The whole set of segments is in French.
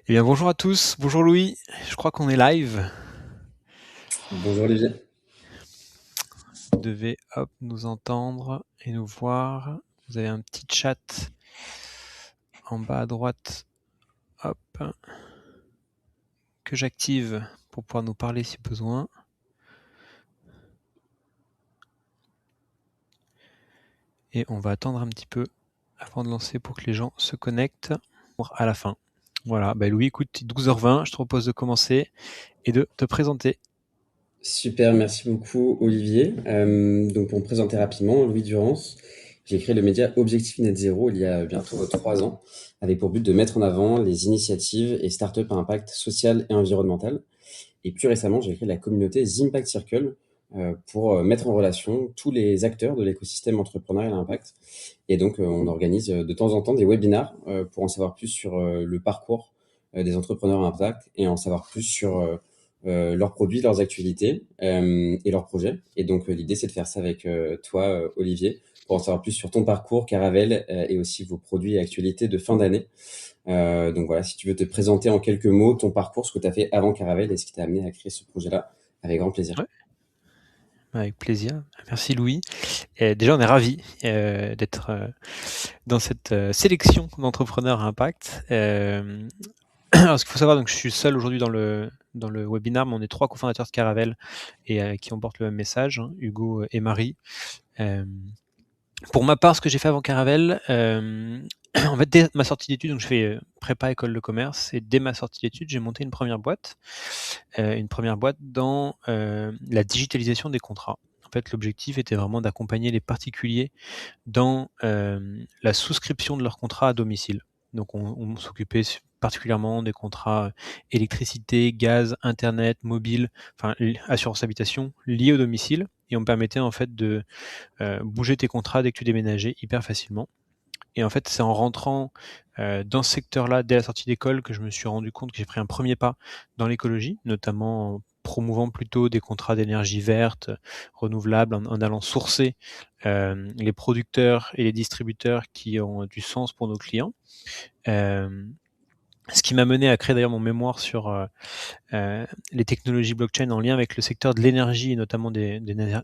Eh bien, bonjour à tous, bonjour Louis, je crois qu'on est live. Bonjour Olivier. Vous devez nous entendre et nous voir. Vous avez un petit chat en bas à droite, hop, que j'active pour pouvoir nous parler si besoin. Et on va attendre un petit peu avant de lancer pour que les gens se connectent à la fin. Voilà, Louis, écoute, 12h20, je te propose de commencer et de te présenter. Super, merci beaucoup Olivier. Donc pour me présenter rapidement, Louis Durance, j'ai créé le média Objectif Net Zéro il y a bientôt 3 ans, avec pour but de mettre en avant les initiatives et startups à impact social et environnemental. Et plus récemment, j'ai créé la communauté Zimpact Circle pour mettre en relation tous les acteurs de l'écosystème entrepreneurial à impact. Et donc on organise de temps en temps des webinars pour en savoir plus sur le parcours des entrepreneurs à impact et en savoir plus sur leurs produits, leurs actualités et leurs projets. Et donc, l'idée, c'est de faire ça avec toi, Olivier, pour en savoir plus sur ton parcours, Caravelle, et aussi vos produits et actualités de fin d'année. Donc voilà, si tu veux te présenter en quelques mots ton parcours, ce que tu as fait avant Caravelle et ce qui t'a amené à créer ce projet-là, avec grand plaisir. Ouais, avec plaisir. Merci Louis. Et déjà, on est ravis d'être dans cette sélection d'entrepreneurs à impact. Alors, ce qu'il faut savoir, donc, je suis seul aujourd'hui dans le webinar, mais on est 3 cofondateurs de Caravelle et qui on porte le même message, hein, Hugo et Marie. Pour ma part, ce que j'ai fait avant Caravelle, en fait, dès ma sortie d'études, donc je fais prépa école de commerce, et dès ma sortie d'études, j'ai monté une première boîte dans la digitalisation des contrats. En fait, l'objectif était vraiment d'accompagner les particuliers dans la souscription de leurs contrats à domicile. Donc on s'occupait particulièrement des contrats électricité, gaz, internet, mobile, enfin assurance habitation liés au domicile, et on permettait en fait de bouger tes contrats dès que tu déménageais hyper facilement. Et en fait, c'est en rentrant dans ce secteur-là dès la sortie d'école que je me suis rendu compte que j'ai pris un premier pas dans l'écologie, notamment en promouvant plutôt des contrats d'énergie verte, renouvelable, en allant sourcer les producteurs et les distributeurs qui ont du sens pour nos clients. Ce qui m'a mené à créer d'ailleurs mon mémoire sur les technologies blockchain en lien avec le secteur de l'énergie et notamment des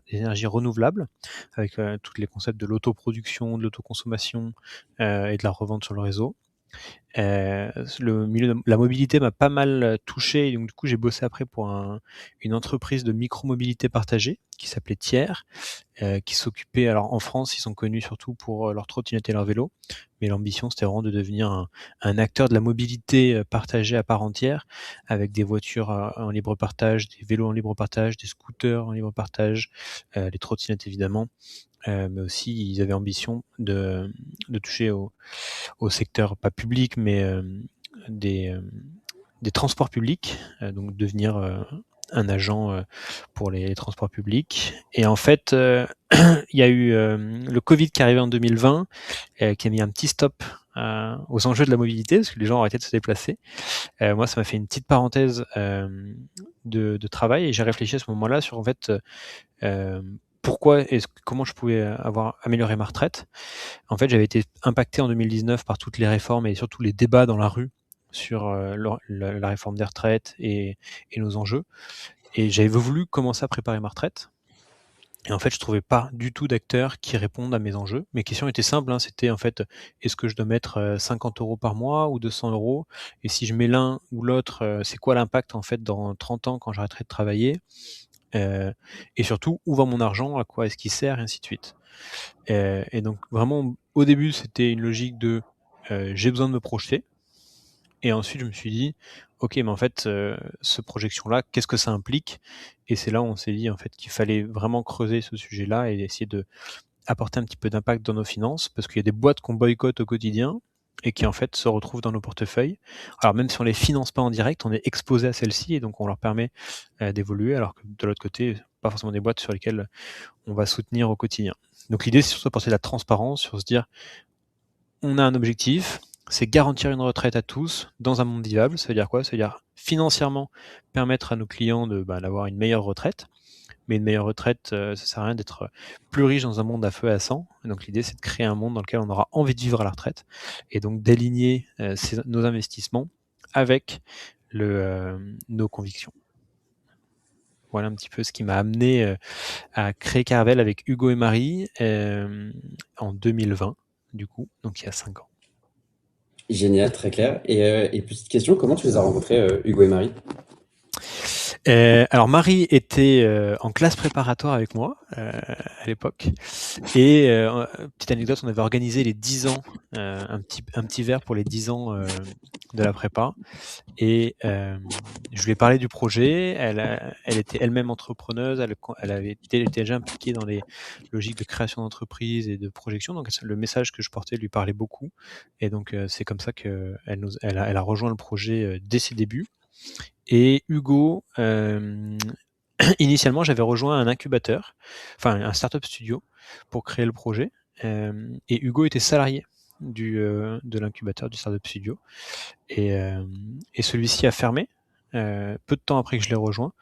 énergies renouvelables, avec tous les concepts de l'autoproduction, de l'autoconsommation et de la revente sur le réseau. Le milieu de la mobilité m'a pas mal touché, et donc du coup j'ai bossé après pour une entreprise de micro-mobilité partagée qui s'appelait Tiers, qui s'occupaient, alors en France, ils sont connus surtout pour leurs trottinettes et leurs vélos, mais l'ambition c'était vraiment de devenir un acteur de la mobilité partagée à part entière, avec des voitures en libre partage, des vélos en libre partage, des scooters en libre partage, les trottinettes évidemment, mais aussi ils avaient ambition de toucher au secteur, pas public, mais des, euh, des transports publics, donc devenir un agent pour les transports publics. Et en fait, il y a eu le Covid qui est arrivé en 2020, qui a mis un petit stop aux enjeux de la mobilité, parce que les gens ont arrêté de se déplacer. Moi, ça m'a fait une petite parenthèse de travail, et j'ai réfléchi à ce moment-là sur en fait pourquoi comment je pouvais avoir amélioré ma retraite. En fait, j'avais été impacté en 2019 par toutes les réformes et surtout les débats dans la rue sur la réforme des retraites et nos enjeux. Et j'avais voulu commencer à préparer ma retraite. Et en fait, je trouvais pas du tout d'acteurs qui répondent à mes enjeux. Mes questions étaient simples, hein, c'était en fait, est-ce que je dois mettre 50 euros par mois ou 200 euros? Et si je mets l'un ou l'autre, c'est quoi l'impact en fait dans 30 ans quand j'arrêterai de travailler? Et surtout, où va mon argent? À quoi est-ce qu'il sert? Et ainsi de suite. Et donc vraiment, au début, c'était une logique de j'ai besoin de me projeter. Et ensuite, je me suis dit, ok, mais en fait, ce projection-là, qu'est-ce que ça implique? Et c'est là où on s'est dit en fait qu'il fallait vraiment creuser ce sujet-là et essayer de apporter un petit peu d'impact dans nos finances, parce qu'il y a des boîtes qu'on boycotte au quotidien et qui en fait se retrouvent dans nos portefeuilles. Alors même si on les finance pas en direct, on est exposé à celles-ci et donc on leur permet d'évoluer, alors que de l'autre côté, pas forcément des boîtes sur lesquelles on va soutenir au quotidien. Donc l'idée, c'est surtout d'apporter de la transparence sur se dire, on a un objectif, c'est garantir une retraite à tous dans un monde vivable. Ça veut dire quoi? Ça veut dire financièrement permettre à nos clients d'avoir une meilleure retraite. Mais une meilleure retraite, ça sert à rien d'être plus riche dans un monde à feu et à sang. Et donc l'idée, c'est de créer un monde dans lequel on aura envie de vivre à la retraite et donc d'aligner nos investissements avec nos convictions. Voilà un petit peu ce qui m'a amené à créer Caravelle avec Hugo et Marie en 2020, du coup, donc il y a 5 ans. Génial, très clair. Et petite question, comment tu les as rencontrés, Hugo et Marie? Alors Marie était en classe préparatoire avec moi à l'époque. Et petite anecdote, on avait organisé les 10 ans, un petit verre pour les 10 ans de la prépa. Et je lui ai parlé du projet. Elle était elle-même entrepreneuse. Elle avait était déjà impliquée dans les logiques de création d'entreprise et de projection. Donc le message que je portais lui parlait beaucoup. Et donc c'est comme ça qu'elle elle a rejoint le projet dès ses débuts. Et Hugo, initialement, j'avais rejoint un incubateur, enfin un startup studio pour créer le projet. Et Hugo était salarié de l'incubateur du startup studio. Et, et celui-ci a fermé peu de temps après que je l'ai rejoint.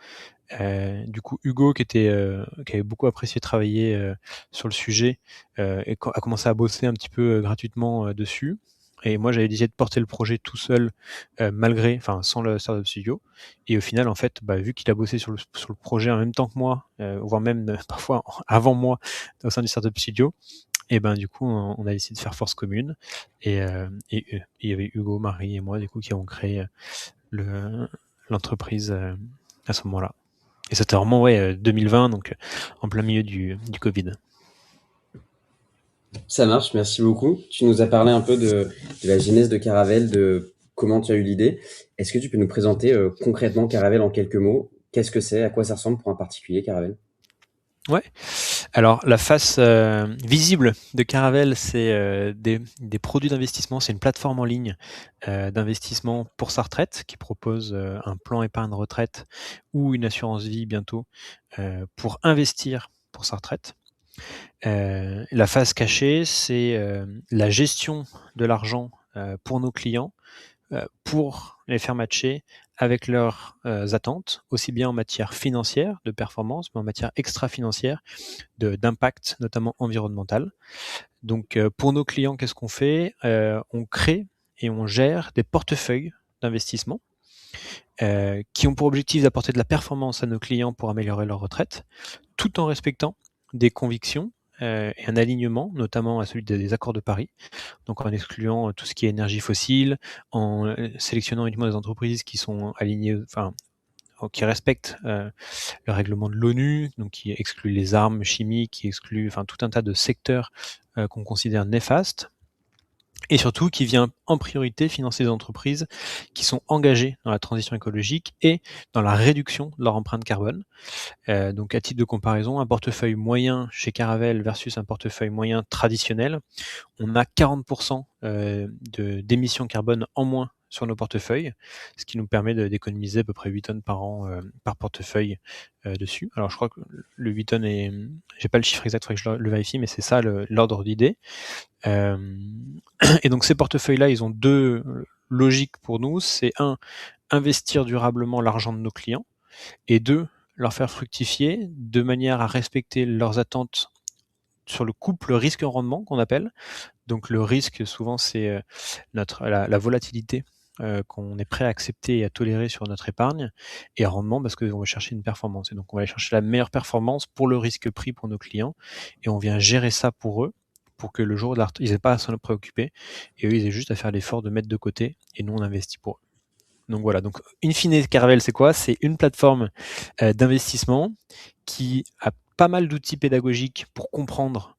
Du coup, Hugo, qui avait beaucoup apprécié travailler sur le sujet, a commencé à bosser un petit peu gratuitement dessus. Et moi, j'avais décidé de porter le projet tout seul, sans le Startup Studio. Et au final, en fait, vu qu'il a bossé sur le projet en même temps que moi, voire même parfois avant moi au sein du Startup Studio, et ben du coup, on a décidé de faire force commune. Et il y avait Hugo, Marie et moi, du coup, qui avons créé l'entreprise à ce moment-là. Et c'était vraiment 2020, donc en plein milieu du Covid. Ça marche, merci beaucoup. Tu nous as parlé un peu de la genèse de Caravelle, de comment tu as eu l'idée. Est-ce que tu peux nous présenter concrètement Caravelle en quelques mots? Qu'est-ce que c'est? À quoi ça ressemble pour un particulier, Caravelle? Ouais. Alors la face visible de Caravelle, c'est des produits d'investissement. C'est une plateforme en ligne d'investissement pour sa retraite qui propose un plan épargne retraite ou une assurance vie bientôt pour investir pour sa retraite. La face cachée, c'est la gestion de l'argent pour nos clients pour les faire matcher avec leurs attentes, aussi bien en matière financière, de performance, mais en matière extra-financière, d'impact, notamment environnemental. Donc, pour nos clients, qu'est-ce qu'on fait? On crée et on gère des portefeuilles d'investissement qui ont pour objectif d'apporter de la performance à nos clients pour améliorer leur retraite, tout en respectant des convictions et un alignement, notamment à celui des accords de Paris, donc en excluant tout ce qui est énergie fossile, en sélectionnant uniquement des entreprises qui sont alignées, qui respectent le règlement de l'ONU, donc qui exclut les armes chimiques, qui exclut tout un tas de secteurs qu'on considère néfastes, et surtout qui vient en priorité financer des entreprises qui sont engagées dans la transition écologique et dans la réduction de leur empreinte carbone. Donc à titre de comparaison, un portefeuille moyen chez Caravelle versus un portefeuille moyen traditionnel, on a 40% d'émissions carbone en moins sur nos portefeuilles, ce qui nous permet d'économiser à peu près 8 tonnes par an par portefeuille dessus. Alors je crois que le 8 tonnes est, j'ai pas le chiffre exact, il faudrait que je le vérifie, mais c'est ça l'ordre d'idée. Et donc ces portefeuilles-là, ils ont deux logiques pour nous. C'est un, investir durablement l'argent de nos clients, et deux, leur faire fructifier de manière à respecter leurs attentes sur le couple risque-rendement qu'on appelle. Donc le risque, souvent, c'est la volatilité qu'on est prêt à accepter et à tolérer sur notre épargne, et rendement parce qu'on va chercher une performance. Et donc on va aller chercher la meilleure performance pour le risque pris pour nos clients, et on vient gérer ça pour eux, pour que le jour de ils n'aient pas à s'en préoccuper, et eux, ils aient juste à faire l'effort de mettre de côté, et nous, on investit pour eux. Donc voilà, donc in fine, Caravelle, c'est quoi? C'est une plateforme d'investissement qui a pas mal d'outils pédagogiques pour comprendre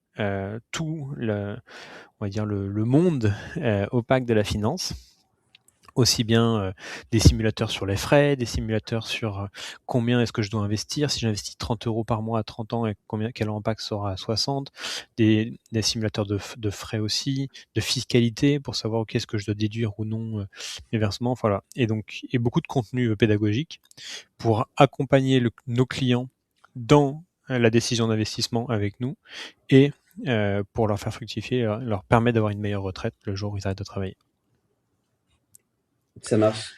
tout on va dire le monde opaque de la finance, aussi bien des simulateurs sur les frais, des simulateurs sur combien est-ce que je dois investir, si j'investis 30 € par mois à 30 ans, et quel impact sera à 60, des simulateurs de frais aussi, de fiscalité pour savoir est-ce que je dois déduire ou non mes versements, voilà. Et donc, beaucoup de contenu pédagogique pour accompagner nos clients dans la décision d'investissement avec nous, et pour leur faire fructifier, leur permettre d'avoir une meilleure retraite le jour où ils arrêtent de travailler. Ça marche.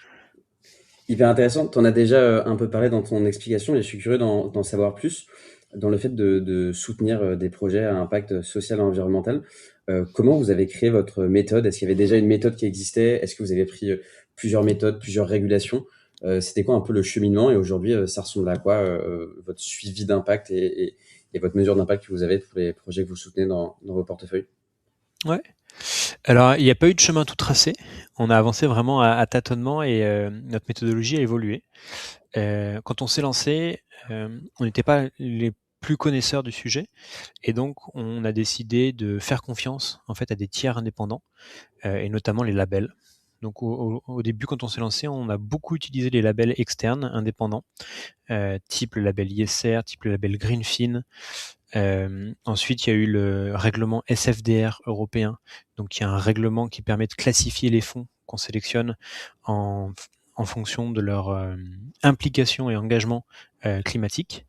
Hyper intéressant. Tu en as déjà un peu parlé dans ton explication et je suis curieux d'en savoir plus. dans le fait de soutenir des projets à impact social et environnemental. Comment vous avez créé votre méthode? Est-ce qu'il y avait déjà une méthode qui existait? Est-ce que vous avez pris plusieurs méthodes, plusieurs régulations? C'était quoi un peu le cheminement? Et aujourd'hui, ça ressemble à quoi votre suivi d'impact et votre mesure d'impact que vous avez pour les projets que vous soutenez dans vos portefeuilles? Ouais. Alors, il n'y a pas eu de chemin tout tracé. On a avancé vraiment à tâtonnement et notre méthodologie a évolué. Quand on s'est lancé, on n'était pas les plus connaisseurs du sujet et donc on a décidé de faire confiance, en fait, à des tiers indépendants, et notamment les labels. Donc au début, quand on s'est lancé, on a beaucoup utilisé les labels externes indépendants, type le label ISR, type le label Greenfin. Ensuite, il y a eu le règlement SFDR européen, donc il y a un règlement qui permet de classifier les fonds qu'on sélectionne en fonction de leur implication et engagement climatique.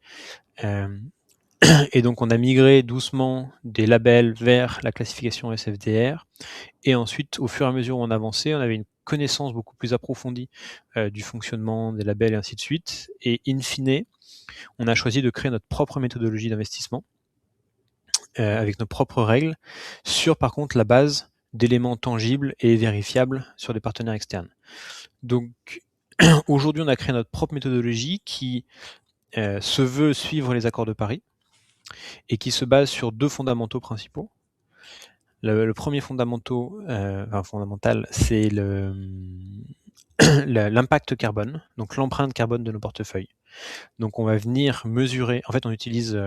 Et donc on a migré doucement des labels vers la classification SFDR. Et ensuite, au fur et à mesure où on avançait, on avait une connaissance beaucoup plus approfondie du fonctionnement des labels et ainsi de suite. Et in fine, on a choisi de créer notre propre méthodologie d'investissement avec nos propres règles sur par contre la base d'éléments tangibles et vérifiables sur des partenaires externes. Donc aujourd'hui, on a créé notre propre méthodologie qui se veut suivre les accords de Paris et qui se base sur deux fondamentaux principaux. Le premier fondamental, c'est l'impact carbone, donc l'empreinte carbone de nos portefeuilles. Donc on va venir mesurer, en fait on utilise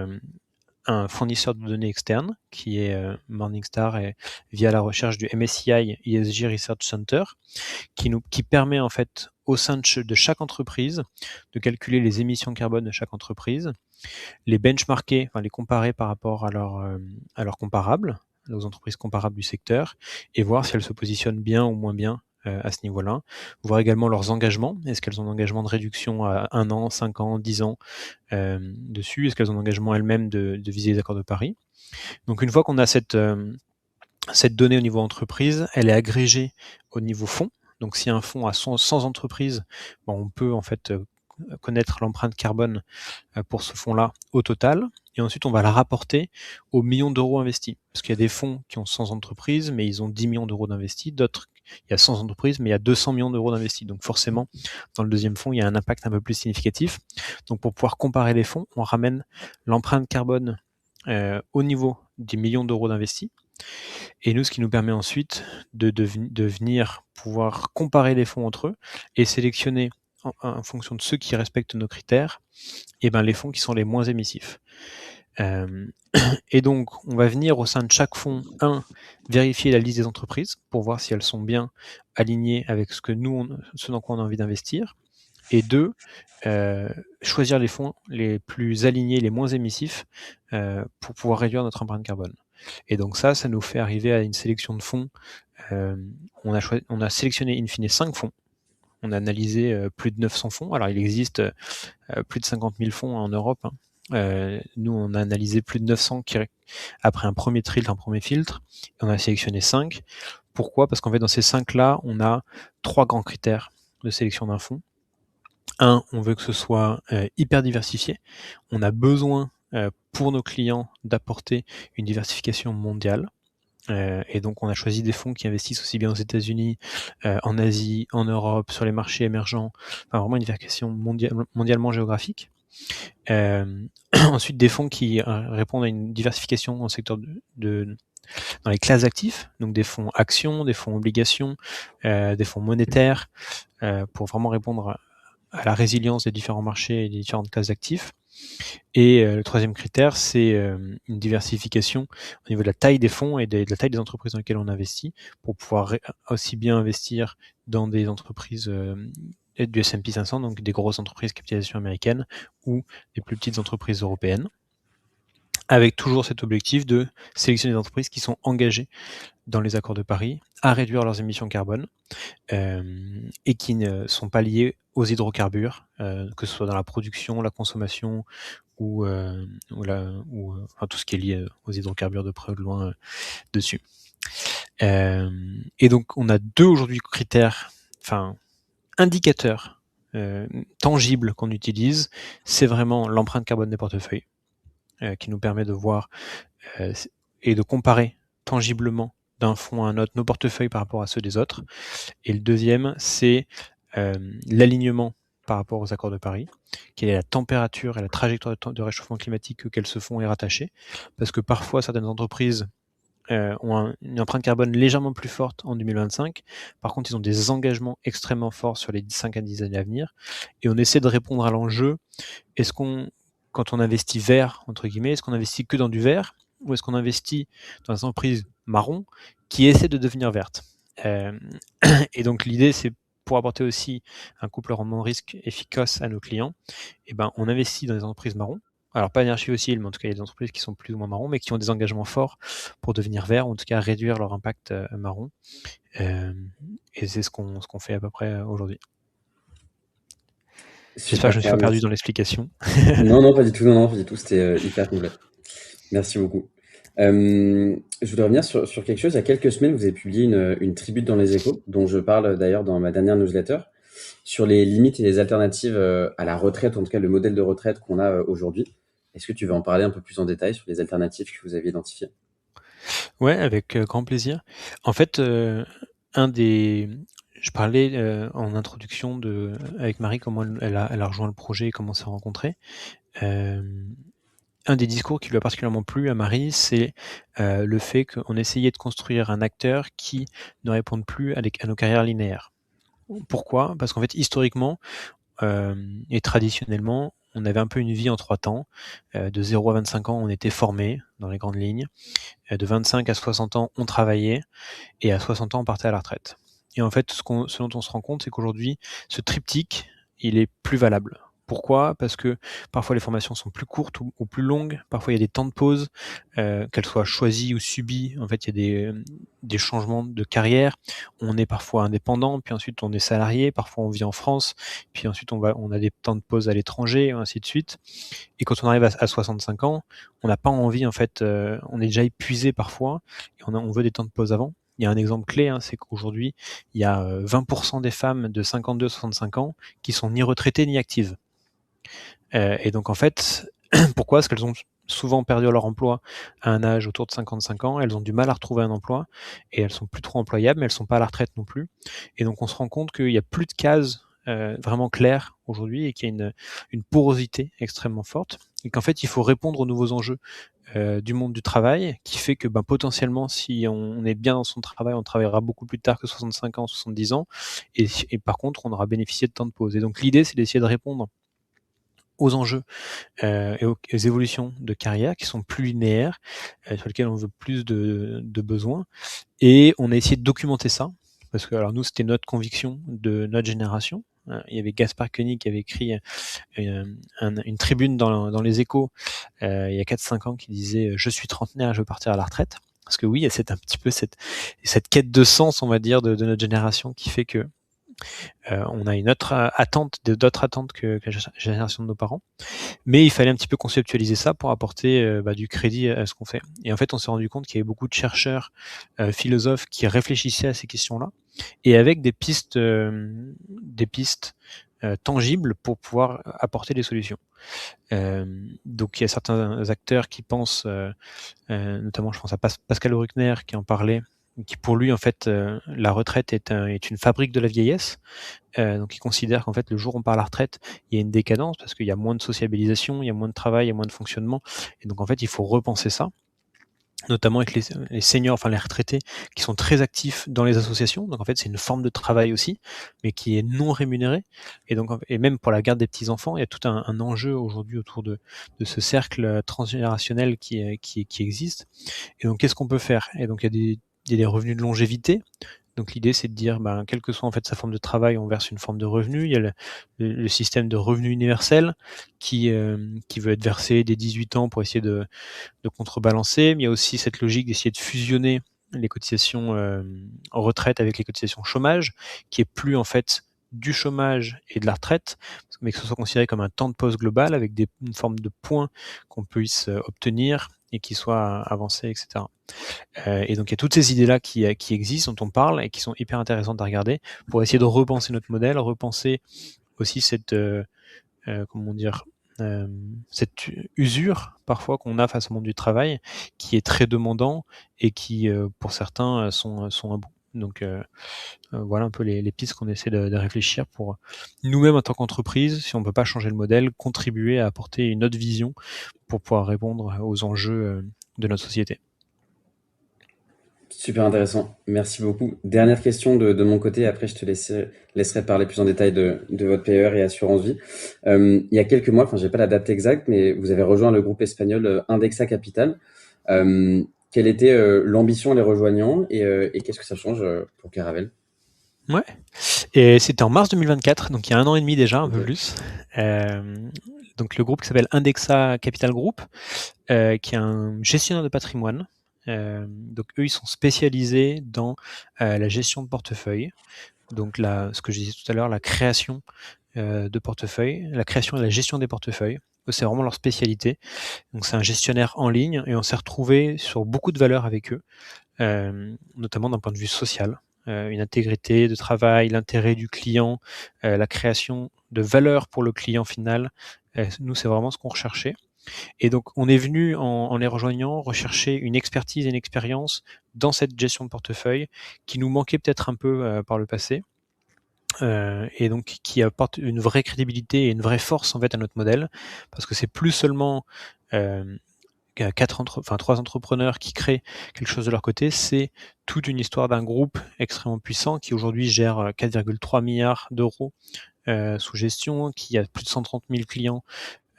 un fournisseur de données externe qui est Morningstar et via la recherche du MSCI ESG Research Center qui permet en fait au sein de chaque entreprise de calculer les émissions carbone de chaque entreprise, les benchmarker, enfin les comparer par rapport à leurs comparables, aux entreprises comparables du secteur, et voir si elles se positionnent bien ou moins bien à ce niveau-là. Voir également leurs engagements. Est-ce qu'elles ont un engagement de réduction à 1 an, 5 ans, 10 ans dessus? Est-ce qu'elles ont un engagement elles-mêmes de viser les accords de Paris? Donc une fois qu'on a cette donnée au niveau entreprise, elle est agrégée au niveau fonds. Donc si un fonds a 100 entreprises, bon, on peut en fait connaître l'empreinte carbone pour ce fonds-là au total. Et ensuite, on va la rapporter aux millions d'euros investis. Parce qu'il y a des fonds qui ont 100 entreprises, mais ils ont 10 millions d'euros d'investis. D'autres, il y a 100 entreprises, mais il y a 200 millions d'euros d'investis. Donc forcément, dans le deuxième fonds, il y a un impact un peu plus significatif. Donc pour pouvoir comparer les fonds, on ramène l'empreinte carbone au niveau des millions d'euros d'investis. Et nous, ce qui nous permet ensuite de venir pouvoir comparer les fonds entre eux et sélectionner en fonction de ceux qui respectent nos critères, et ben les fonds qui sont les moins émissifs. Et donc, on va venir au sein de chaque fonds, vérifier la liste des entreprises pour voir si elles sont bien alignées avec ce dans quoi on a envie d'investir. Et deux, choisir les fonds les plus alignés, les moins émissifs, pour pouvoir réduire notre empreinte carbone. Et donc ça nous fait arriver à une sélection de fonds. On a sélectionné in fine 5 fonds. On a analysé plus de 900 fonds. Alors il existe plus de 50 000 fonds en Europe. Nous, on a analysé plus de 900 après un premier filtre, et on a sélectionné 5. Pourquoi? Parce qu'en fait, dans ces 5-là, on a 3 grands critères de sélection d'un fonds. On veut que ce soit hyper diversifié. On a besoin pour nos clients d'apporter une diversification mondiale. Et donc on a choisi des fonds qui investissent aussi bien aux États-Unis, en Asie, en Europe, sur les marchés émergents, enfin vraiment une diversification mondialement géographique. Ensuite des fonds qui répondent à une diversification dans le secteur dans les classes d'actifs, donc des fonds actions, des fonds obligations, des fonds monétaires, pour vraiment répondre à la résilience des différents marchés et des différentes classes d'actifs. Et le troisième critère, c'est une diversification au niveau de la taille des fonds et de la taille des entreprises dans lesquelles on investit, pour pouvoir aussi bien investir dans des entreprises du S&P 500, donc des grosses entreprises capitalisation américaine, ou des plus petites entreprises européennes, avec toujours cet objectif de sélectionner des entreprises qui sont engagées dans les accords de Paris à réduire leurs émissions carbone, et qui ne sont pas liées aux hydrocarbures, que ce soit dans la production, la consommation ou enfin, tout ce qui est lié aux hydrocarbures de près ou de loin dessus. Et donc on a 2 aujourd'hui critères, enfin indicateurs tangibles qu'on utilise. C'est vraiment l'empreinte carbone des portefeuilles. qui nous permet de voir et de comparer tangiblement d'un fonds à un autre nos portefeuilles par rapport à ceux des autres. Et le deuxième, c'est l'alignement par rapport aux accords de Paris, quelle est la température et la trajectoire de réchauffement climatique auquel ce fonds est rattaché, parce que parfois certaines entreprises ont une empreinte carbone légèrement plus forte en 2025. Par contre, ils ont des engagements extrêmement forts sur les 5 à 10 années à venir. Et on essaie de répondre à l'enjeu, quand on investit vert, entre guillemets, est-ce qu'on investit que dans du vert ou est-ce qu'on investit dans des entreprises marron qui essaient de devenir vertes Et donc l'idée, c'est pour apporter aussi un couple rendement risque efficace à nos clients, on investit dans des entreprises marron. Alors pas énergie fossile, mais en tout cas il y a des entreprises qui sont plus ou moins marron, mais qui ont des engagements forts pour devenir verts, ou en tout cas réduire leur impact marron. Et c'est ce qu'on fait à peu près aujourd'hui. J'espère que je ne me suis pas perdu dans l'explication. Non, pas du tout. Non, pas du tout. C'était hyper complet. Merci beaucoup. Je voudrais revenir sur quelque chose. Il y a quelques semaines, vous avez publié une tribune dans Les Échos, dont je parle d'ailleurs dans ma dernière newsletter, sur les limites et les alternatives à la retraite, en tout cas le modèle de retraite qu'on a aujourd'hui. Est-ce que tu veux en parler un peu plus en détail sur les alternatives que vous avez identifiées? Ouais, avec grand plaisir. En fait, je parlais en introduction avec Marie comment elle a rejoint le projet et comment on s'est rencontrés. Un des discours qui lui a particulièrement plu à Marie, c'est le fait qu'on essayait de construire un acteur qui ne réponde plus à nos carrières linéaires. Pourquoi? Parce qu'en fait, historiquement et traditionnellement, on avait un peu une vie en 3 temps. De 0 à 25 ans, on était formé dans les grandes lignes. De 25 à 60 ans, on travaillait. Et à 60 ans, on partait à la retraite. Et en fait, ce dont on se rend compte, c'est qu'aujourd'hui, ce triptyque, il est plus valable. Pourquoi? Parce que parfois les formations sont plus courtes ou plus longues, parfois il y a des temps de pause, qu'elles soient choisies ou subies. En fait, il y a des changements de carrière. On est parfois indépendant, puis ensuite on est salarié, parfois on vit en France, puis ensuite on a des temps de pause à l'étranger, et ainsi de suite. Et quand on arrive à 65 ans, on n'a pas envie, en fait, on est déjà épuisé parfois, et on veut des temps de pause avant. Il y a un exemple clé, c'est qu'aujourd'hui, il y a 20% des femmes de 52 à 65 ans qui sont ni retraitées ni actives. Et donc en fait, pourquoi? Parce qu'elles ont souvent perdu leur emploi à un âge autour de 55 ans, elles ont du mal à retrouver un emploi et elles sont plus trop employables, mais elles sont pas à la retraite non plus. Et donc on se rend compte qu'il y a plus de cases vraiment claires aujourd'hui et qu'il y a une porosité extrêmement forte et qu'en fait il faut répondre aux nouveaux enjeux du monde du travail, qui fait que potentiellement, si on est bien dans son travail, on travaillera beaucoup plus tard que 65 ans, 70 ans, et par contre, on aura bénéficié de temps de pause. Et donc l'idée, c'est d'essayer de répondre aux enjeux et aux évolutions de carrière qui sont plus linéaires, sur lesquelles on veut plus de besoins. Et on a essayé de documenter ça, parce que alors nous, c'était notre conviction de notre génération. Il y avait Gaspard Koenig qui avait écrit une tribune dans les Échos il y a 4-5 ans qui disait « Je suis trentenaire, je veux partir à la retraite ». Parce que oui, il y a un petit peu cette quête de sens, on va dire, de notre génération qui fait que on a une autre attente, d'autres attentes que la génération de nos parents. Mais il fallait un petit peu conceptualiser ça pour apporter du crédit à ce qu'on fait. Et en fait, on s'est rendu compte qu'il y avait beaucoup de chercheurs, philosophes qui réfléchissaient à ces questions-là et avec des pistes tangibles pour pouvoir apporter des solutions. Donc il y a certains acteurs qui pensent, notamment je pense à Pascal Bruckner qui en parlait, qui pour lui en fait la retraite est une fabrique de la vieillesse. Donc il considère qu'en fait le jour où on part à la retraite, il y a une décadence parce qu'il y a moins de sociabilisation, il y a moins de travail, il y a moins de fonctionnement. Et donc en fait il faut repenser ça, notamment avec les seniors, enfin les retraités, qui sont très actifs dans les associations. Donc en fait, c'est une forme de travail aussi, mais qui est non rémunérée. Et donc, et même pour la garde des petits enfants, il y a tout un enjeu aujourd'hui autour de ce cercle transgénérationnel qui existe. Et donc, qu'est-ce qu'on peut faire? Et donc, il y a des revenus de longévité. Donc l'idée, c'est de dire, quelle que soit en fait sa forme de travail, on verse une forme de revenu. Il y a le système de revenu universel qui veut être versé dès 18 ans pour essayer de contrebalancer. Mais il y a aussi cette logique d'essayer de fusionner les cotisations en retraite avec les cotisations chômage, qui est plus en fait du chômage et de la retraite, mais que ce soit considéré comme un temps de pause global avec une forme de points qu'on puisse obtenir et qui soit avancé, etc. Et donc il y a toutes ces idées-là qui existent, dont on parle et qui sont hyper intéressantes à regarder pour essayer de repenser notre modèle, repenser aussi cette comment dire cette usure parfois qu'on a face au monde du travail, qui est très demandant et qui, pour certains, sont à bout. Donc, voilà un peu les pistes qu'on essaie de réfléchir pour nous-mêmes en tant qu'entreprise, si on ne peut pas changer le modèle, contribuer à apporter une autre vision pour pouvoir répondre aux enjeux de notre société. Super intéressant. Merci beaucoup. Dernière question de mon côté. Après, je te laisserai parler plus en détail de votre PER et assurance vie. Il y a quelques mois, enfin, j'ai pas la date exacte, mais vous avez rejoint le groupe espagnol Indexa Capital. Quelle était l'ambition en les rejoignant et qu'est-ce que ça change pour Caravel? Ouais. Et c'était en mars 2024, donc il y a 1 an et demi déjà, un peu Ok. plus. Donc le groupe qui s'appelle Indexa Capital Group, qui est un gestionnaire de patrimoine. Donc eux, ils sont spécialisés dans la gestion de portefeuille. Donc ce que je disais tout à l'heure, la création de portefeuille, la création et la gestion des portefeuilles. Eux, c'est vraiment leur spécialité. Donc c'est un gestionnaire en ligne et on s'est retrouvé sur beaucoup de valeurs avec eux, notamment d'un point de vue social. Une intégrité de travail, l'intérêt du client, la création de valeur pour le client final. Nous, c'est vraiment ce qu'on recherchait. Et donc, on est venu en les rejoignant rechercher une expertise et une expérience dans cette gestion de portefeuille qui nous manquait peut-être un peu par le passé. Et donc qui apporte une vraie crédibilité et une vraie force en fait à notre modèle, parce que c'est plus seulement trois entrepreneurs qui créent quelque chose de leur côté, c'est toute une histoire d'un groupe extrêmement puissant qui aujourd'hui gère 4,3 milliards d'euros sous gestion, qui a plus de 130 000 clients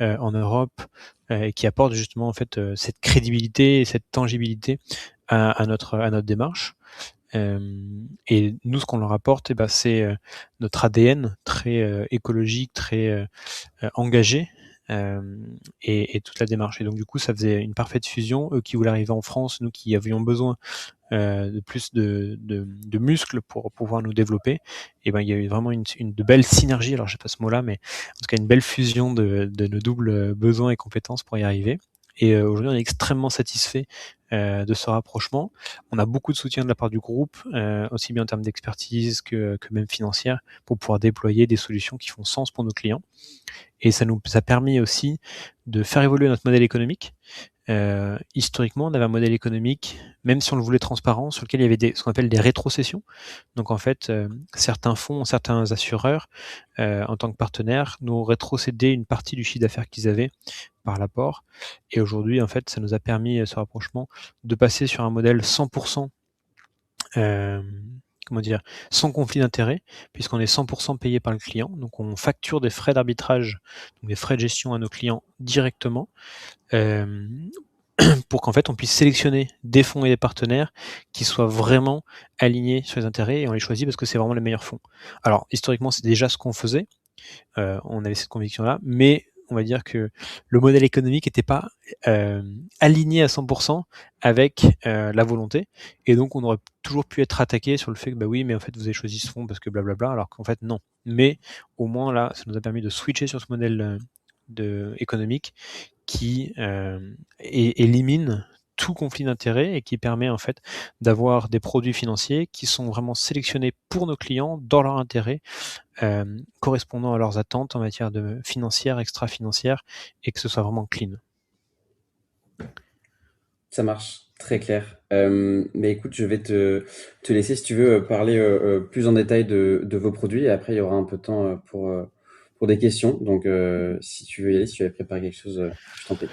en Europe, et qui apporte justement en fait cette crédibilité et cette tangibilité à notre démarche. Et nous, ce qu'on leur apporte, c'est notre ADN très écologique, très engagé, et toute la démarche. Et donc, du coup, ça faisait une parfaite fusion. Eux qui voulaient arriver en France, nous qui avions besoin de plus de muscles pour pouvoir nous développer. Et ben, il y a eu vraiment de belles synergies. Alors, je sais pas ce mot-là, mais en tout cas, une belle fusion de nos doubles besoins et compétences pour y arriver. Et aujourd'hui, on est extrêmement satisfait de ce rapprochement. On a beaucoup de soutien de la part du groupe, aussi bien en termes d'expertise que même financière, pour pouvoir déployer des solutions qui font sens pour nos clients. Et ça nous a permis aussi de faire évoluer notre modèle économique. Historiquement, on avait un modèle économique, même si on le voulait transparent, sur lequel il y avait ce qu'on appelle des rétrocessions. Donc en fait, certains fonds, certains assureurs, en tant que partenaires, nous rétrocédaient une partie du chiffre d'affaires qu'ils avaient par l'apport. Et aujourd'hui, en fait, ça nous a permis, ce rapprochement, de passer sur un modèle 100%, comment dire, sans conflit d'intérêt, puisqu'on est 100% payé par le client. Donc on facture des frais d'arbitrage, donc des frais de gestion à nos clients directement, pour qu'en fait on puisse sélectionner des fonds et des partenaires qui soient vraiment alignés sur les intérêts, et on les choisit parce que c'est vraiment les meilleurs fonds. Alors historiquement, c'est déjà ce qu'on faisait, on avait cette conviction-là, mais on va dire que le modèle économique n'était pas aligné à 100% avec la volonté, et donc on aurait toujours pu être attaqué sur le fait que bah oui, mais en fait vous avez choisi ce fonds parce que blablabla, alors qu'en fait non. Mais au moins là, ça nous a permis de switcher sur ce modèle économique qui élimine tout conflit d'intérêt et qui permet en fait d'avoir des produits financiers qui sont vraiment sélectionnés pour nos clients dans leur intérêt, correspondant à leurs attentes en matière de financière, extra-financière, et que ce soit vraiment clean. Ça marche, très clair. Mais écoute, je vais te laisser si tu veux parler plus en détail de vos produits et après il y aura un peu de temps pour des questions. Donc si tu veux y aller, si tu avais préparé quelque chose, je t'en prie.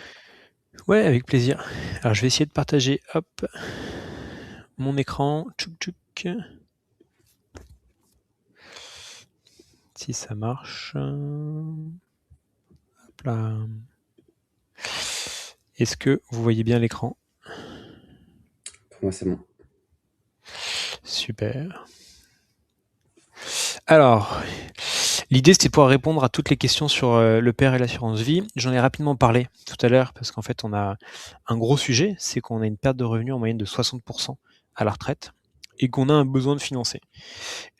Ouais, avec plaisir. Alors je vais essayer de partager, hop, mon écran, tchouk tchouk, si ça marche. Hop là. Est-ce que vous voyez bien l'écran? Pour moi, c'est bon. Super. Alors, l'idée, c'était de pouvoir répondre à toutes les questions sur le PER et l'assurance vie. J'en ai rapidement parlé tout à l'heure parce qu'en fait, on a un gros sujet, c'est qu'on a une perte de revenus en moyenne de 60% à la retraite et qu'on a un besoin de financer.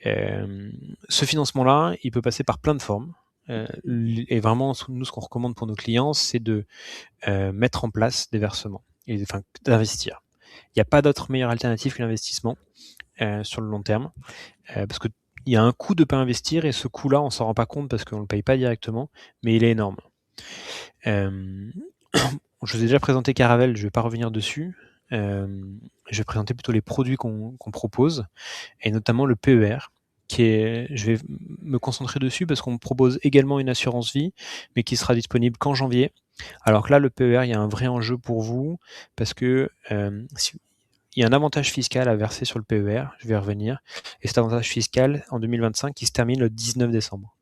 Ce financement-là, il peut passer par plein de formes. Et vraiment, nous, ce qu'on recommande pour nos clients, c'est de mettre en place des versements, et enfin d'investir. Il n'y a pas d'autre meilleure alternative que l'investissement sur le long terme, parce qu'il y a un coût de ne pas investir, et ce coût-là, on ne s'en rend pas compte parce qu'on ne le paye pas directement, mais il est énorme. Euh, je vous ai déjà présenté Caravelle, je ne vais pas revenir dessus. Je vais présenter plutôt les produits qu'on propose, et notamment le PER, je vais me concentrer dessus parce qu'on propose également une assurance vie, mais qui sera disponible qu'en janvier. Alors que là, le PER, il y a un vrai enjeu pour vous, parce que il y a un avantage fiscal à verser sur le PER, je vais y revenir, et cet avantage fiscal en 2025 qui se termine le 19 décembre.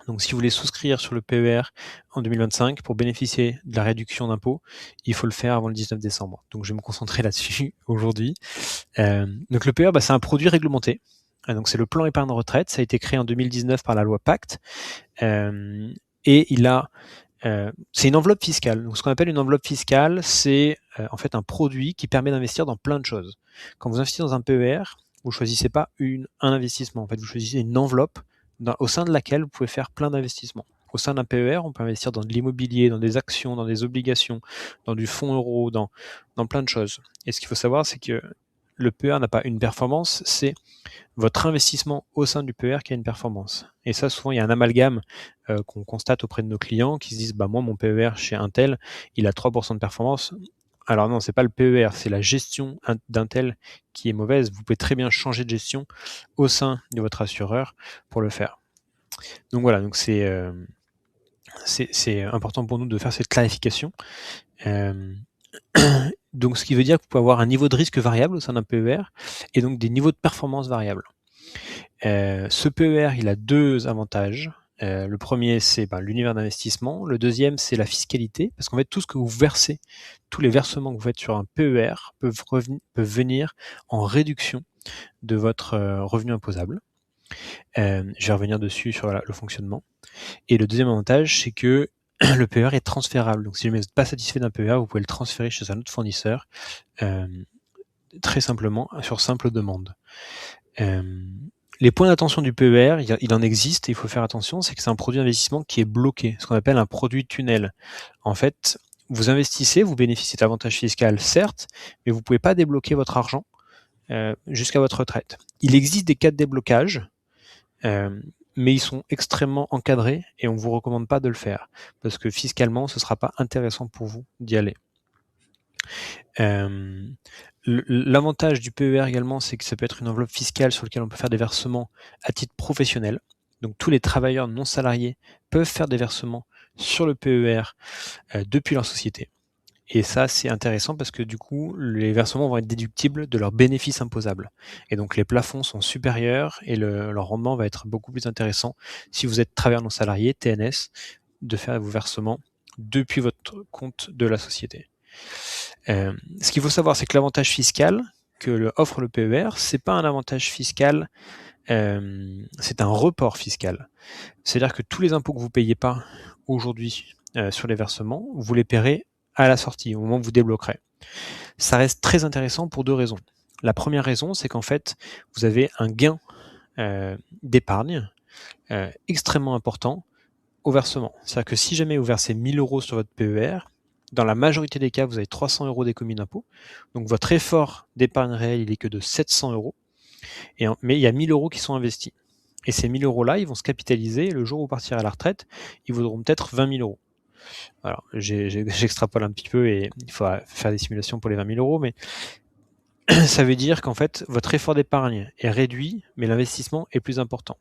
Donc si vous voulez souscrire sur le PER en 2025 pour bénéficier de la réduction d'impôt, il faut le faire avant le 19 décembre. Donc je vais me concentrer là-dessus aujourd'hui. Donc le PER, c'est un produit réglementé. Donc c'est le plan épargne retraite. Ça a été créé en 2019 par la loi Pacte. Et c'est une enveloppe fiscale. Donc ce qu'on appelle une enveloppe fiscale, c'est en fait un produit qui permet d'investir dans plein de choses. Quand vous investissez dans un PER, vous choisissez pas un investissement. En fait, vous choisissez une enveloppe au sein de laquelle vous pouvez faire plein d'investissements. Au sein d'un PER, on peut investir dans de l'immobilier, dans des actions, dans des obligations, dans du fonds euro, dans plein de choses. Et ce qu'il faut savoir, c'est que le PER n'a pas une performance, c'est votre investissement au sein du PER qui a une performance. Et ça, souvent, il y a un amalgame qu'on constate auprès de nos clients qui se disent moi, mon PER chez Intel, il a 3% de performance. Alors non, c'est pas le PER, c'est la gestion d'Intel qui est mauvaise. Vous pouvez très bien changer de gestion au sein de votre assureur pour le faire. Donc voilà, donc c'est important pour nous de faire cette clarification. Donc ce qui veut dire que vous pouvez avoir un niveau de risque variable au sein d'un PER et donc des niveaux de performance variables. Ce PER, il a deux avantages. Le premier, c'est l'univers d'investissement. Le deuxième, c'est la fiscalité, parce qu'en fait, tout ce que vous versez, tous les versements que vous faites sur un PER peuvent venir en réduction de votre revenu imposable. Je vais revenir dessus sur le fonctionnement. Et le deuxième avantage, c'est que le PER est transférable. Donc si jamais vous n'êtes pas satisfait d'un PER, vous pouvez le transférer chez un autre fournisseur, très simplement, sur simple demande. Les points d'attention du PER, il en existe et il faut faire attention, c'est que c'est un produit d'investissement qui est bloqué, ce qu'on appelle un produit tunnel. En fait, vous investissez, vous bénéficiez d'avantages fiscaux, certes, mais vous ne pouvez pas débloquer votre argent jusqu'à votre retraite. Il existe des cas de déblocage, mais ils sont extrêmement encadrés et on ne vous recommande pas de le faire, parce que fiscalement, ce ne sera pas intéressant pour vous d'y aller. L'avantage du PER également, c'est que ça peut être une enveloppe fiscale sur laquelle on peut faire des versements à titre professionnel. Donc tous les travailleurs non salariés peuvent faire des versements sur le PER depuis leur société. Et ça, c'est intéressant parce que du coup, les versements vont être déductibles de leurs bénéfices imposables. Et donc les plafonds sont supérieurs et leur rendement va être beaucoup plus intéressant si vous êtes travailleur non salarié, TNS, de faire vos versements depuis votre compte de la société. Ce qu'il faut savoir, c'est que l'avantage fiscal que offre le PER, c'est pas un avantage fiscal, c'est un report fiscal. C'est-à-dire que tous les impôts que vous payez pas aujourd'hui sur les versements, vous les paierez à la sortie, au moment où vous débloquerez. Ça reste très intéressant pour deux raisons. La première raison, c'est qu'en fait, vous avez un gain d'épargne extrêmement important au versement. C'est-à-dire que si jamais vous versez 1 000 € sur votre PER, dans la majorité des cas, vous avez 300 € d'économie d'impôt. Donc votre effort d'épargne réel, il est que de 700 €. Mais il y a 1 000 € qui sont investis. Et ces 1 000 € là, ils vont se capitaliser. Et le jour où vous partirez à la retraite, ils vaudront peut-être 20 000 €. Alors, j'extrapole un petit peu et il faut faire des simulations pour les 20 000 €, mais ça veut dire qu'en fait, votre effort d'épargne est réduit, mais l'investissement est plus important.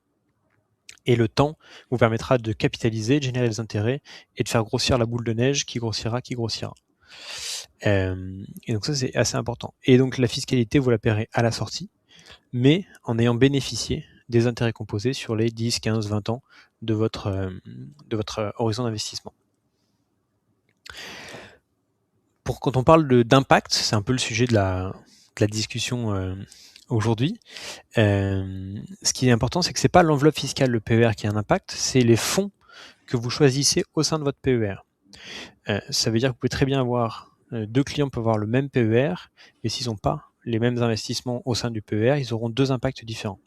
Et le temps vous permettra de capitaliser, de générer des intérêts et de faire grossir la boule de neige qui grossira. Et donc ça, c'est assez important. Et donc la fiscalité, vous la paierez à la sortie, mais en ayant bénéficié des intérêts composés sur les 10, 15, 20 ans de votre horizon d'investissement. Quand on parle d'impact, c'est un peu le sujet de la discussion aujourd'hui. Ce qui est important, c'est que ce n'est pas l'enveloppe fiscale, le PER, qui a un impact, c'est les fonds que vous choisissez au sein de votre PER. Ça veut dire que vous pouvez très bien avoir, deux clients peuvent avoir le même PER, mais s'ils n'ont pas les mêmes investissements au sein du PER, ils auront deux impacts différents.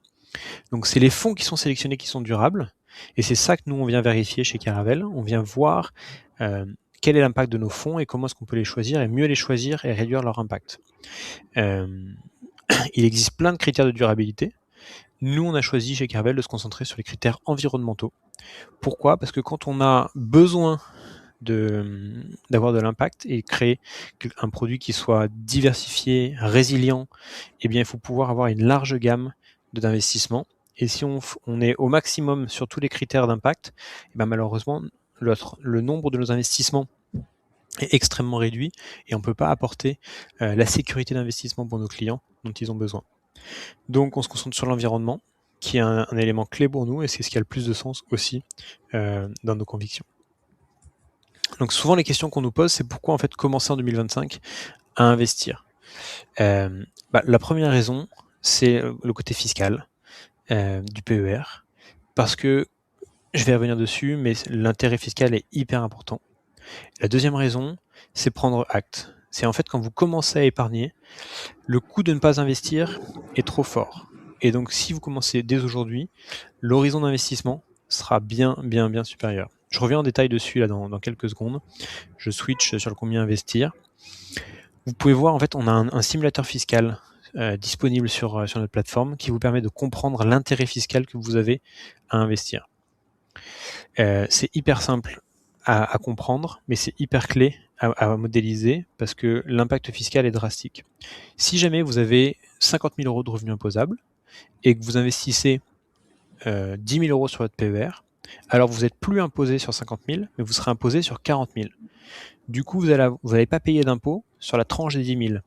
Donc c'est les fonds qui sont sélectionnés qui sont durables, et c'est ça que nous on vient vérifier chez Caravelle. On vient voir quel est l'impact de nos fonds et comment est-ce qu'on peut les choisir et mieux les choisir et réduire leur impact. Il existe plein de critères de durabilité. Nous, on a choisi chez Carvel de se concentrer sur les critères environnementaux. Pourquoi ? Parce que quand on a besoin d'avoir de l'impact et créer un produit qui soit diversifié, résilient, eh bien, il faut pouvoir avoir une large gamme d'investissements. Et si on est au maximum sur tous les critères d'impact, eh bien, malheureusement, le nombre de nos investissements est extrêmement réduit et on ne peut pas apporter la sécurité d'investissement pour nos clients dont ils ont besoin. Donc, on se concentre sur l'environnement, qui est un élément clé pour nous et c'est ce qui a le plus de sens aussi dans nos convictions. Donc souvent les questions qu'on nous pose, c'est pourquoi en fait commencer en 2025 à investir. La première raison, c'est le côté fiscal du PER, parce que je vais revenir dessus, mais l'intérêt fiscal est hyper important. La deuxième raison, c'est prendre acte. C'est en fait quand vous commencez à épargner, le coût de ne pas investir est trop fort. Et donc si vous commencez dès aujourd'hui, l'horizon d'investissement sera bien supérieur. Je reviens en détail dessus là dans quelques secondes. Je switch sur le combien investir. Vous pouvez voir, en fait, on a un simulateur fiscal disponible sur notre plateforme qui vous permet de comprendre l'intérêt fiscal que vous avez à investir. C'est hyper simple à comprendre, mais c'est hyper clé à modéliser parce que l'impact fiscal est drastique. Si jamais vous avez 50 000 euros de revenus imposables et que vous investissez 10 000 euros sur votre PER, alors vous n'êtes plus imposé sur 50 000, mais vous serez imposé sur 40 000. Du coup, vous n'allez pas payer d'impôt sur la tranche des 10 000.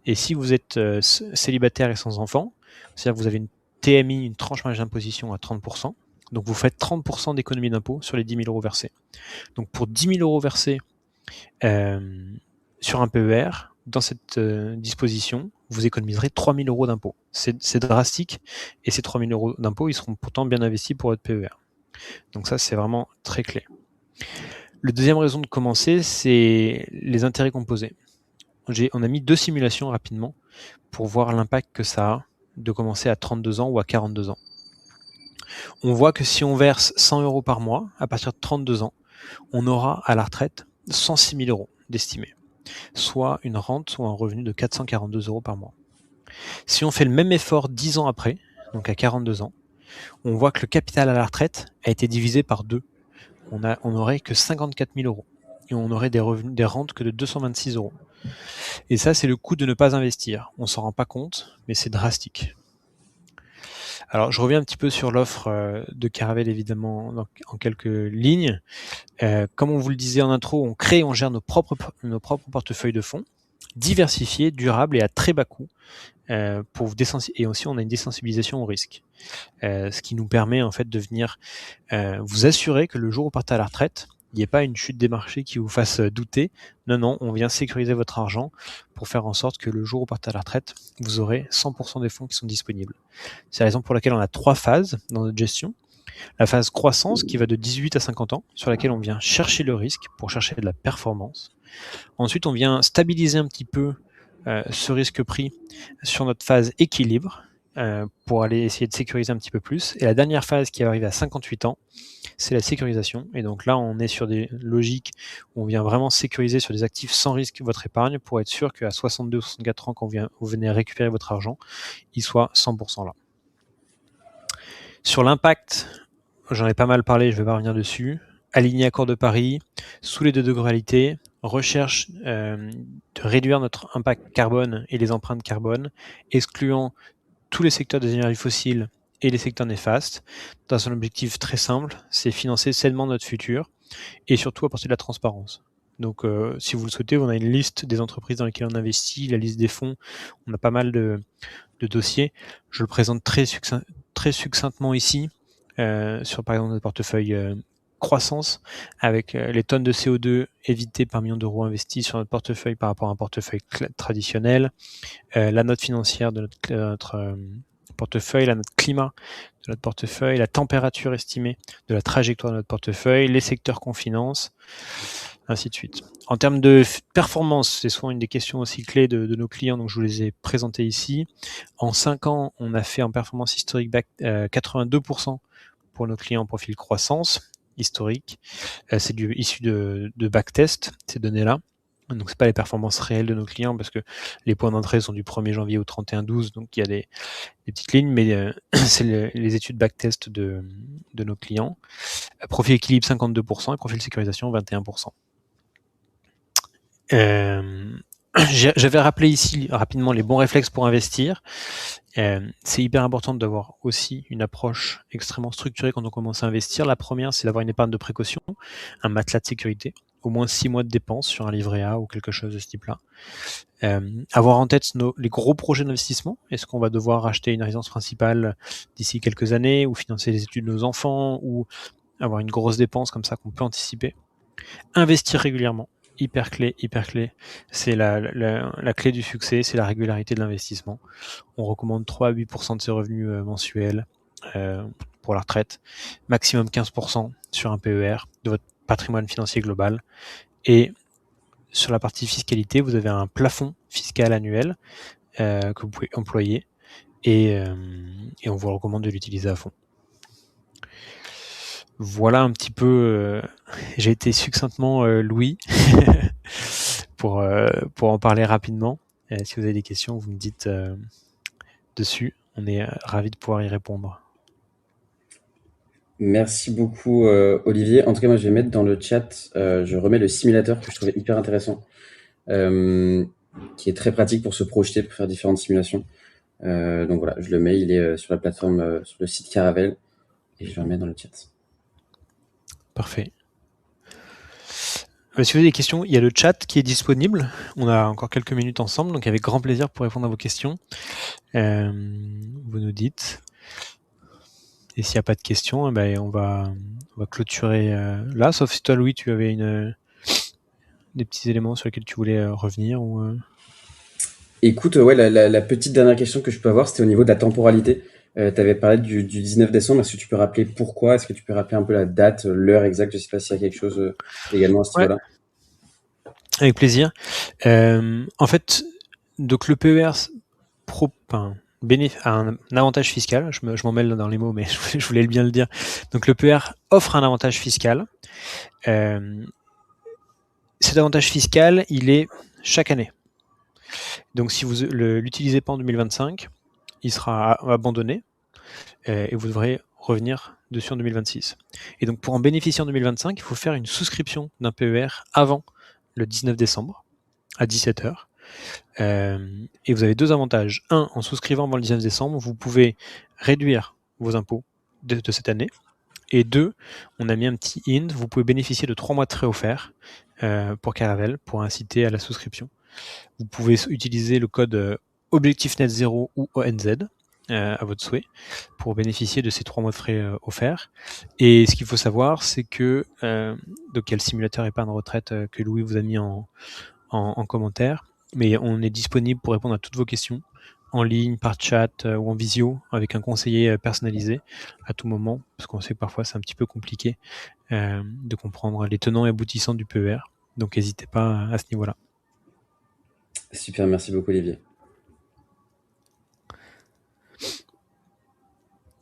Et si vous êtes célibataire et sans enfant, c'est-à-dire que vous avez une TMI, une tranche marge d'imposition à 30%, donc vous faites 30% d'économie d'impôt sur les 10 000 euros versés. Donc pour 10 000 euros versés sur un PER, dans cette disposition, vous économiserez 3 000 euros d'impôt. C'est drastique, et ces 3 000 euros d'impôt, ils seront pourtant bien investis pour votre PER. Donc ça, c'est vraiment très clé. La deuxième raison de commencer, c'est les intérêts composés. On a mis 2 simulations rapidement pour voir l'impact que ça a de commencer à 32 ans ou à 42 ans. On voit que si on verse 100 euros par mois, à partir de 32 ans, on aura à la retraite 106 000 euros d'estimé, soit une rente, soit un revenu de 442 euros par mois. Si on fait le même effort 10 ans après, donc à 42 ans, on voit que le capital à la retraite a été divisé par 2. On n'aurait que 54 000 euros et on aurait des rentes que de 226 euros. Et ça, c'est le coût de ne pas investir. On s'en rend pas compte, mais c'est drastique. Alors, je reviens un petit peu sur l'offre de Caravel, évidemment, en quelques lignes. Comme on vous le disait en intro, on crée et on gère nos propres portefeuilles de fonds, diversifiés, durables et à très bas coût. Et aussi, on a une désensibilisation au risque. Ce qui nous permet en fait de venir vous assurer que le jour où vous partez à la retraite, il n'y ait pas une chute des marchés qui vous fasse douter. Non, on vient sécuriser votre argent pour faire en sorte que le jour où vous partez à la retraite, vous aurez 100% des fonds qui sont disponibles. C'est la raison pour laquelle on a 3 phases dans notre gestion. La phase croissance qui va de 18 à 50 ans, sur laquelle on vient chercher le risque pour chercher de la performance. Ensuite, on vient stabiliser un petit peu ce risque pris sur notre phase équilibre, pour aller essayer de sécuriser un petit peu plus. Et la dernière phase qui arrive à 58 ans, c'est la sécurisation. Et donc là, on est sur des logiques où on vient vraiment sécuriser sur des actifs sans risque votre épargne pour être sûr qu'à 62 ou 64 ans, quand vous venez récupérer votre argent, il soit 100% là. Sur l'impact, j'en ai pas mal parlé, je vais pas revenir dessus. Aligné accord de Paris, sous les 2 degrés réalité, recherche de réduire notre impact carbone et les empreintes carbone, excluant tous les secteurs des énergies fossiles et les secteurs néfastes, dans un objectif très simple, c'est financer sainement notre futur et surtout apporter de la transparence. Donc si vous le souhaitez, on a une liste des entreprises dans lesquelles on investit, la liste des fonds, on a pas mal de dossiers. Je le présente très succinctement ici, sur par exemple notre portefeuille croissance, avec les tonnes de CO2 évitées par million d'euros investis sur notre portefeuille par rapport à un portefeuille traditionnel, la note financière de notre portefeuille, la note climat de notre portefeuille, la température estimée de la trajectoire de notre portefeuille, les secteurs qu'on finance, ainsi de suite. En termes de performance, c'est souvent une des questions aussi clés de nos clients, donc je vous les ai présentés ici. En 5 ans, on a fait en performance historique 82% pour nos clients en profil croissance historique. C'est issu de backtest, ces données-là. Donc c'est pas les performances réelles de nos clients parce que les points d'entrée sont du 1er janvier au 31/12, donc il y a des petites lignes, mais c'est les études backtest de nos clients. Profil équilibre 52% et profil sécurisation 21%. J'avais rappelé ici rapidement les bons réflexes pour investir. C'est hyper important d'avoir aussi une approche extrêmement structurée quand on commence à investir. La première, c'est d'avoir une épargne de précaution, un matelas de sécurité, au moins 6 mois de dépenses sur un livret A ou quelque chose de ce type-là. Avoir en tête les gros projets d'investissement. Est-ce qu'on va devoir acheter une résidence principale d'ici quelques années, ou financer les études de nos enfants, ou avoir une grosse dépense comme ça qu'on peut anticiper. Investir régulièrement. Hyper clé. C'est la clé du succès, c'est la régularité de l'investissement. On recommande 3 à 8% de ses revenus mensuels pour la retraite, maximum 15% sur un PER de votre patrimoine financier global. Et sur la partie fiscalité, vous avez un plafond fiscal annuel que vous pouvez employer et on vous recommande de l'utiliser à fond. Voilà un petit peu, j'ai été succinctement Louis pour en parler rapidement. Si vous avez des questions, vous me dites dessus. On est ravis de pouvoir y répondre. Merci beaucoup, Olivier. En tout cas, moi, je vais mettre dans le chat, je remets le simulateur que je trouvais hyper intéressant, qui est très pratique pour se projeter, pour faire différentes simulations. Donc voilà, je le mets, il est sur la plateforme, sur le site Caravelle, et je le remets dans le chat. Parfait. Si vous avez des questions, il y a le chat qui est disponible. On a encore quelques minutes ensemble, donc avec grand plaisir pour répondre à vos questions. Vous nous dites. Et s'il n'y a pas de questions, on va clôturer là, sauf si toi, Louis, tu avais des petits éléments sur lesquels tu voulais revenir ou. Écoute, ouais, la petite dernière question que je peux avoir, c'était au niveau de la temporalité. Tu avais parlé du 19 décembre. Est-ce que tu peux rappeler pourquoi? Est-ce que tu peux rappeler un peu la date, l'heure exacte? Je sais pas s'il y a quelque chose également à ce niveau-là. Avec plaisir. En fait, donc le PER a un avantage fiscal. Je m'en mêle dans les mots, mais je voulais bien le dire. Donc le PER offre un avantage fiscal. Cet avantage fiscal, il est chaque année. Donc si vous ne l'utilisez pas en 2025, il sera abandonné et vous devrez revenir dessus en 2026. Et donc pour en bénéficier en 2025, il faut faire une souscription d'un PER avant le 19 décembre à 17h. Et vous avez deux avantages. Un, en souscrivant avant le 19 décembre, vous pouvez réduire vos impôts de cette année. Et deux, on a mis un petit hint, vous pouvez bénéficier de 3 mois de frais offerts pour Caravelle, pour inciter à la souscription. Vous pouvez utiliser le code Objectif Net Zero ou ONZ à votre souhait pour bénéficier de ces 3 mois de frais offerts. Et ce qu'il faut savoir, c'est que donc il y a le simulateur épargne retraite que Louis vous a mis en commentaire, mais on est disponible pour répondre à toutes vos questions en ligne, par chat ou en visio avec un conseiller personnalisé à tout moment, parce qu'on sait que parfois c'est un petit peu compliqué de comprendre les tenants et aboutissants du PER. Donc n'hésitez pas à ce niveau-là. Super, merci beaucoup, Olivier.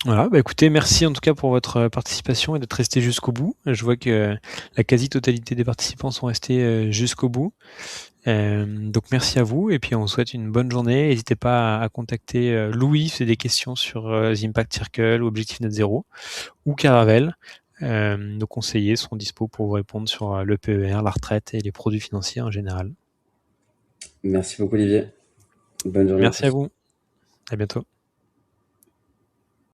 Voilà, écoutez, merci en tout cas pour votre participation et d'être resté jusqu'au bout. Je vois que la quasi-totalité des participants sont restés jusqu'au bout. Donc merci à vous et puis on vous souhaite une bonne journée. N'hésitez pas à contacter Louis si vous avez des questions sur The Impact Circle ou Objectif Net Zero ou Caravelle. Nos conseillers seront dispo pour vous répondre sur le PER, la retraite et les produits financiers en général. Merci beaucoup, Olivier. Bonne journée. Merci à vous. À bientôt.